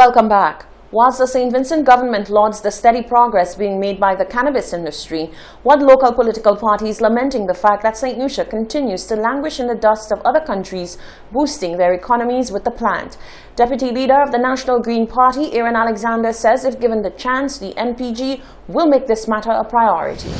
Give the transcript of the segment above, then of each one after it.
Welcome back. Whilst the St. Vincent government lauds the steady progress being made by the cannabis industry, one local political party is lamenting the fact that St. Lucia continues to languish in the dust of other countries, boosting their economies with the plant. Deputy leader of the National Green Party, Aaron Alexander, says if given the chance, the NPG will make this matter a priority.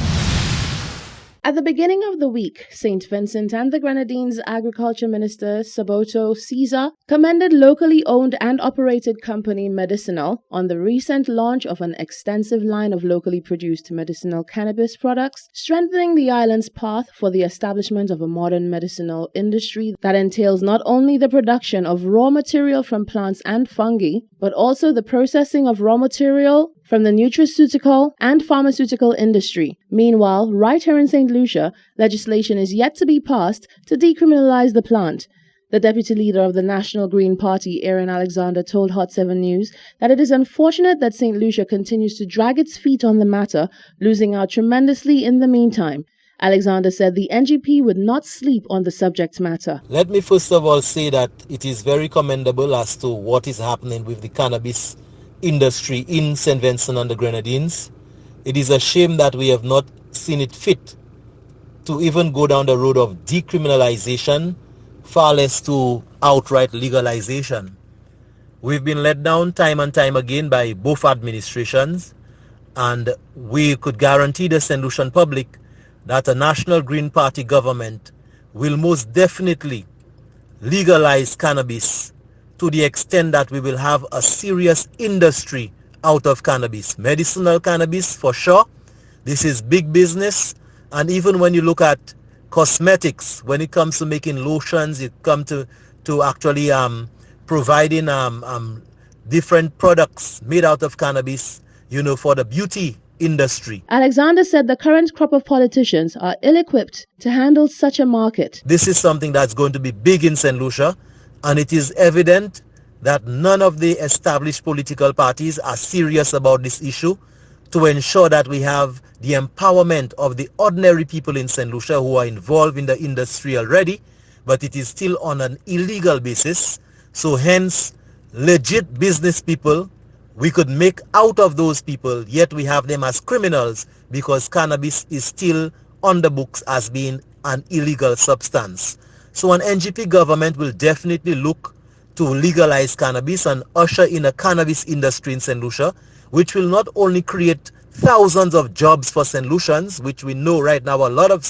At the beginning of the week, St. Vincent and the Grenadines Agriculture Minister Saboto Caesar commended locally owned and operated company Medicinal on the recent launch of an extensive line of locally produced medicinal cannabis products, strengthening the island's path for the establishment of a modern medicinal industry that entails not only the production of raw material from plants and fungi, but also the processing of raw material from the nutraceutical and pharmaceutical industry. Meanwhile, right here in St. Lucia, legislation is yet to be passed to decriminalize the plant. The deputy leader of the National Green Party, Aaron Alexander, told Hot 7 News that it is unfortunate that St. Lucia continues to drag its feet on the matter, losing out tremendously in the meantime. Alexander said the NGP would not sleep on the subject matter. Let me first of all say that it is very commendable as to what is happening with the cannabis industry in St. Vincent and the Grenadines. It is a shame that we have not seen it fit to even go down the road of decriminalization, far less to outright legalization. We've been let down time and time again by both administrations, and we could guarantee the St. Lucian public that a National Green Party government will most definitely legalize cannabis to the extent that we will have a serious industry out of cannabis. Medicinal cannabis, for sure. This is big business. And even when you look at cosmetics, when it comes to making lotions, it comes to actually providing different products made out of cannabis, for the beauty industry. Alexander said the current crop of politicians are ill-equipped to handle such a market. This is something that's going to be big in St. Lucia. And it is evident that none of the established political parties are serious about this issue to ensure that we have the empowerment of the ordinary people in St. Lucia who are involved in the industry already, but it is still on an illegal basis. So hence, legit business people, we could make out of those people, yet we have them as criminals because cannabis is still on the books as being an illegal substance. So an NGP government will definitely look to legalize cannabis and usher in a cannabis industry in St. Lucia, which will not only create thousands of jobs for St. Lucians, which we know right now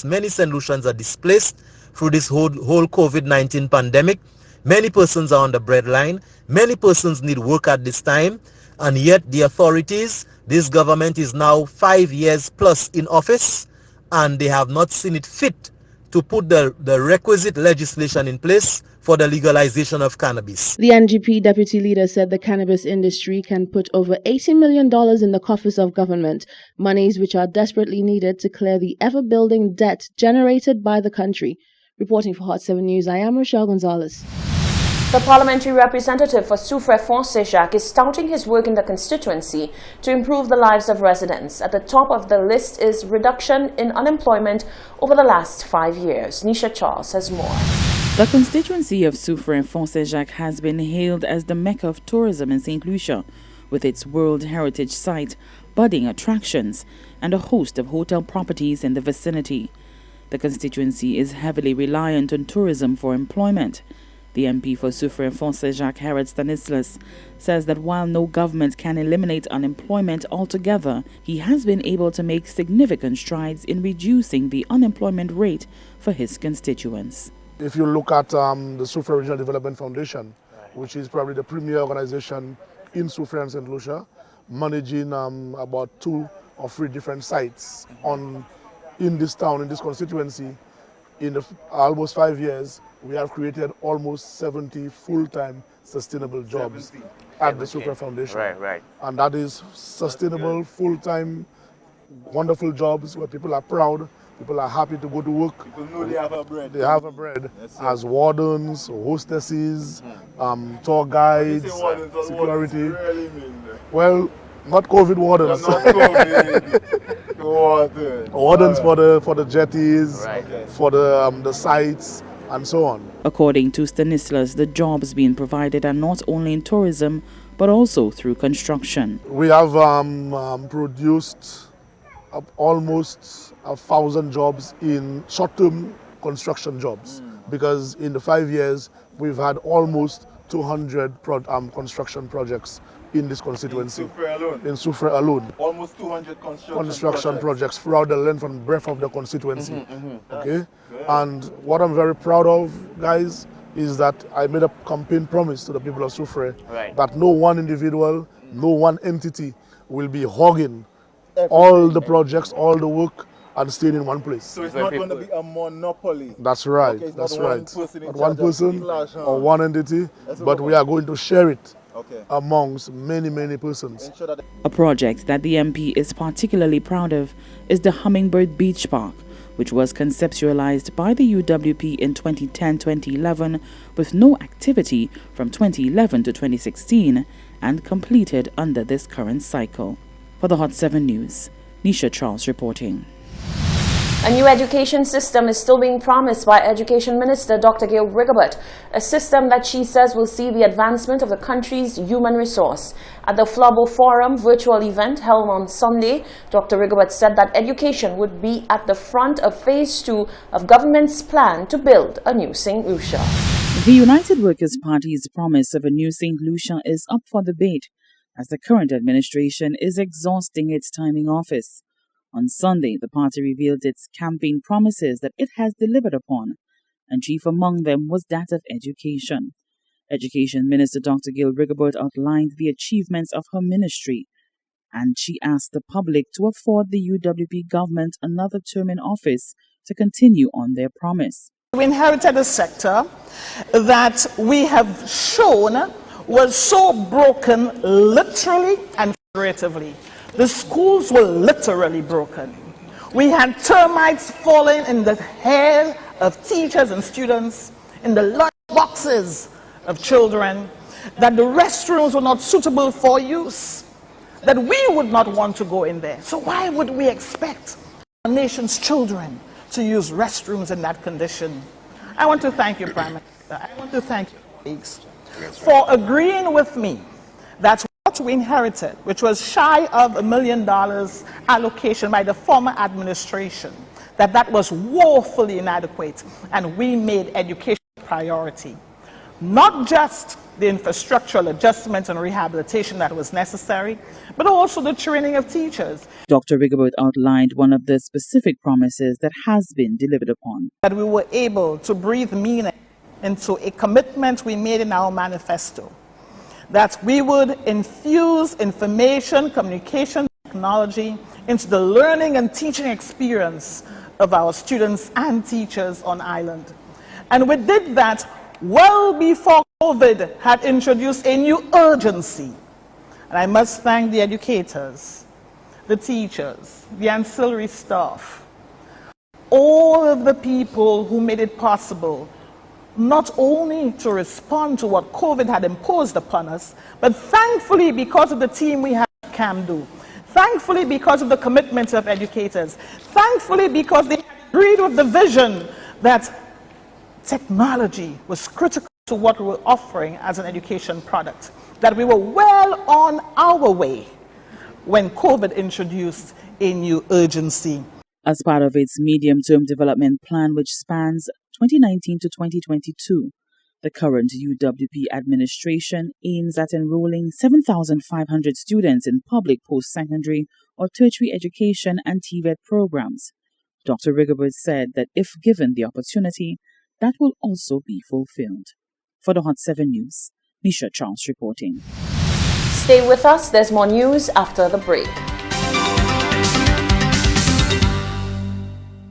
many St. Lucians are displaced through this whole COVID-19 pandemic. Many persons are on the breadline. Many persons need work at this time. And yet the authorities, this government is now 5 years plus in office, and they have not seen it fit to put the requisite legislation in place for the legalization of cannabis. The NGP deputy leader said the cannabis industry can put over $80 million in the coffers of government, monies which are desperately needed to clear the ever-building debt generated by the country. Reporting for Hot 7 News, I am Rochelle Gonzalez. The parliamentary representative for Soufrière-Fonsèjacq is touting his work in the constituency to improve the lives of residents. At the top of the list is reduction in unemployment over the last 5 years. Nisha Charles has more. The constituency of Soufrière-Fonsèjacq has been hailed as the Mecca of tourism in St. Lucia, with its World Heritage Site, budding attractions, and a host of hotel properties in the vicinity. The constituency is heavily reliant on tourism for employment. The MP for Soufrière-Fonsèjacq, Herod Stanislas, says that while no government can eliminate unemployment altogether, he has been able to make significant strides in reducing the unemployment rate for his constituents. If you look at the Soufrière Regional Development Foundation, which is probably the premier organization in Soufrière and St. Lucia, managing about 2 or 3 different sites in this town, in this constituency, in almost 5 years, we have created almost 70 full-time sustainable jobs at the Soufrière Foundation. Right. And that is sustainable, full-time, wonderful jobs where people are proud, people are happy to go to work. People know they have a bread. They have a bread as wardens, hostesses, tour guides, security. Well, not COVID wardens. Not COVID. Wardens for the jetties, for the sites, and so on. According to Stanislas, the jobs being provided are not only in tourism, but also through construction. We have produced almost 1,000 jobs in short-term construction jobs, because in the 5 years we've had almost 200 construction projects in this constituency. In Soufrière alone. Almost 200 construction projects throughout the length and breadth of the constituency. Okay? And what I'm very proud of, guys, is that I made a campaign promise to the people of Soufrière that no one individual, no one entity will be hogging all the projects, all the work, and staying in one place. So it's not going to be a monopoly. That's right. Okay, that's not right. One person or one entity, but we are going to share it amongst many persons. A project that the MP is particularly proud of is the Hummingbird Beach Park, which was conceptualized by the UWP in 2010-2011 with no activity from 2011 to 2016 and completed under this current cycle. For the Hot 7 News, Nisha Charles reporting. A new education system is still being promised by Education Minister Dr. Gail Rigobert, a system that she says will see the advancement of the country's human resource. At the Flabo Forum virtual event held on Sunday, Dr. Rigobert said that education would be at the front of Phase 2 of government's plan to build a new St. Lucia. The United Workers' Party's promise of a new St. Lucia is up for debate, as the current administration is exhausting its time in office. On Sunday, the party revealed its campaign promises that it has delivered upon, and chief among them was that of education. Education Minister Dr. Gail Rigobert outlined the achievements of her ministry, and she asked the public to afford the UWP government another term in office to continue on their promise. We inherited a sector that we have shown was so broken literally and figuratively. The schools were literally broken. We had termites falling in the hair of teachers and students, in the lunch boxes of children, that the restrooms were not suitable for use, that we would not want to go in there. So why would we expect our nation's children to use restrooms in that condition? I want to thank you, Prime Minister. I want to thank you, colleagues, for agreeing with me that what we inherited, which was shy of $1 million allocation by the former administration, that was woefully inadequate, and we made education a priority. Not just the infrastructural adjustment and rehabilitation that was necessary, but also the training of teachers. Dr. Rigobert outlined one of the specific promises that has been delivered upon. That we were able to breathe meaning into a commitment we made in our manifesto, that we would infuse information, communication, technology into the learning and teaching experience of our students and teachers on island. And we did that well before COVID had introduced a new urgency. And I must thank the educators, the teachers, the ancillary staff, all of the people who made it possible not only to respond to what COVID had imposed upon us, but thankfully because of the team we had at CAMDU, thankfully because of the commitment of educators, thankfully because they agreed with the vision that technology was critical to what we were offering as an education product, that we were well on our way when COVID introduced a new urgency. As part of its medium-term development plan, which spans 2019 to 2022, the current UWP administration aims at enrolling 7,500 students in public post-secondary or tertiary education and TVET programs. Dr. Rigobert said that if given the opportunity, that will also be fulfilled. For the Hot 7 News, Nisha Charles reporting. Stay with us, there's more news after the break.